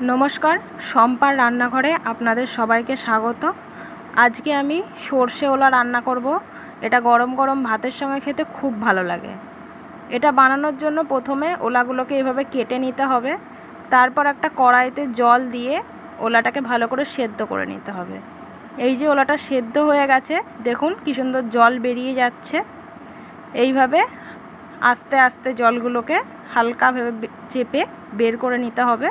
নমস্কার, শম্পার রান্নাঘরে আপনাদের সবাইকে স্বাগত। আজকে আমি সর্ষে ওলা রান্না করব। এটা গরম গরম ভাতের সঙ্গে খেতে খুব ভালো লাগে। এটা বানানোর জন্য প্রথমে ওলাগুলোকে এভাবে কেটে নিতে হবে। তারপর একটা কড়াইতে জল দিয়ে ওলাটাকে ভালো করে সেদ্ধ করে নিতে হবে। এই যে ওলাটা সেদ্ধ হয়ে গেছে, দেখুন কি সুন্দর জল বেরিয়ে যাচ্ছে। এইভাবে আস্তে আস্তে জলগুলোকে হালকাভাবে চেপে বের করে নিতে হবে।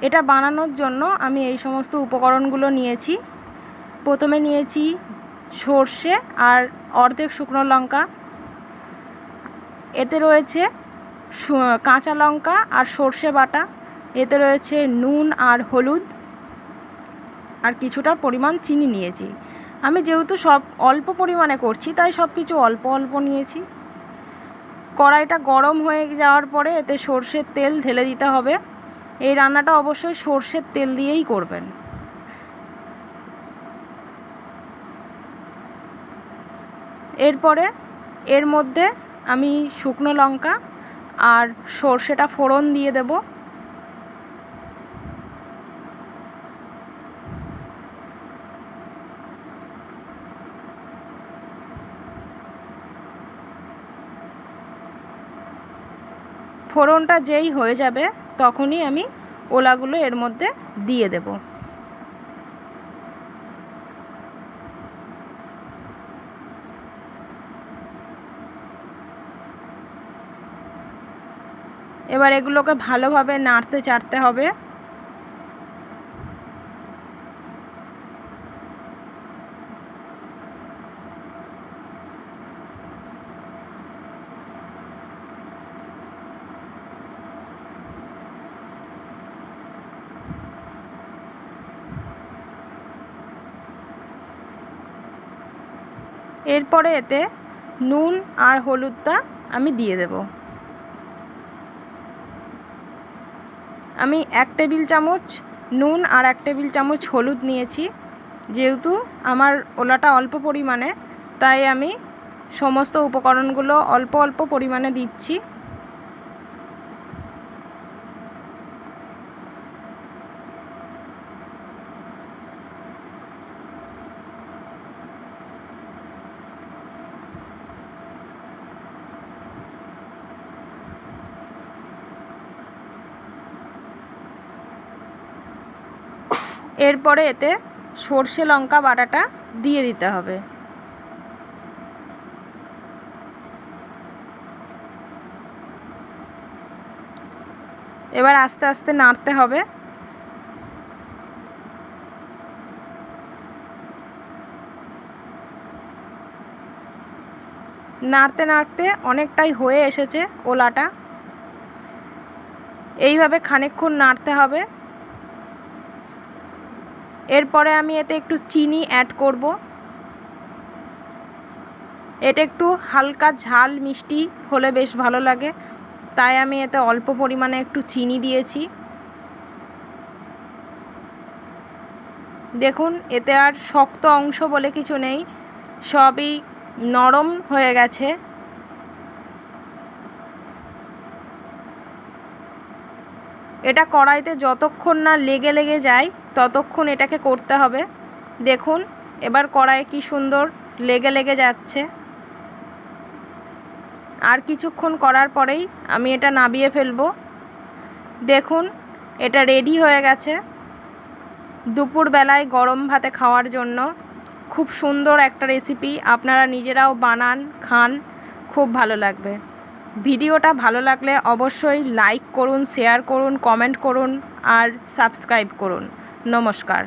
এটা বানানোর জন্য আমি এই সমস্ত উপকরণগুলো নিয়েছি। প্রথমে নিয়েছি সর্ষে আর অর্ধেক শুকনো লঙ্কা, এতে রয়েছে কাঁচা লঙ্কা আর সর্ষে বাটা, এতে রয়েছে নুন আর হলুদ, আর কিছুটা পরিমাণ চিনি নিয়েছি। আমি যেহেতু সব অল্প পরিমাণে করছি তাই সব কিছু অল্প অল্প নিয়েছি। কড়াইটা গরম হয়ে যাওয়ার পরে এতে সর্ষের তেল ঢেলে দিতে হবে। এই রান্নাটা অবশ্যই সর্ষের তেল দিয়েই করবেন। এরপরে এর মধ্যে আমি শুকনো লঙ্কা আর সর্ষেটা ফোড়ন দিয়ে দেব। ফোড়নটা যেই হয়ে যাবে তখনই আমি ওলাগুলো এর মধ্যে দিয়ে দেব। এবার এগুলোকে ভালোভাবে নাড়তে চাড়তে হবে। এরপরে এতে নুন আর হলুদটা আমি দিয়ে দেব। আমি 1 টেবিল চামচ নুন আর 1 টেবিল চামচ হলুদ নিয়েছি। যেহেতু আমার ওলাটা অল্প পরিমাণে, তাই আমি সমস্ত উপকরণগুলো অল্প অল্প পরিমাণে দিচ্ছি। এরপরে এতে সর্ষে লঙ্কা বাটাটা দিয়ে দিতে হবে। এবার আস্তে আস্তে নাড়তে হবে। নাড়তে নাড়তে অনেকটাই হয়ে এসেছে ওলাটা। এইভাবে খানিকক্ষণ নাড়তে হবে। এরপরে আমি এতে একটু চিনি অ্যাড করব। এটা একটু হালকা ঝাল মিষ্টি হলে বেশ ভালো লাগে, তাই আমি এতে অল্প পরিমাণে একটু চিনি দিয়েছি। দেখুন এতে আর শক্ত অংশ বলে কিছু নেই, সবই নরম হয়ে গেছে। এটা কড়াইতে যতক্ষণ না লেগে লেগে যায় ততক্ষণ এটাকে করতে হবে। দেখুন এবার কড়াইয়ে কি সুন্দর লেগে লেগে যাচ্ছে। আর কিছুক্ষণ করার পরেই আমি এটা নামিয়ে ফেলবো। দেখুন এটা রেডি হয়ে গেছে দুপুরবেলায় গরম ভাতে খাওয়ার জন্য। খুব সুন্দর একটা রেসিপি, আপনারা নিজেরাও বানান খান, খুব ভালো লাগবে। ভিডিওটা ভালো লাগলে অবশ্যই লাইক করুন, শেয়ার করুন, কমেন্ট করুন আর সাবস্ক্রাইব করুন। নমস্কার।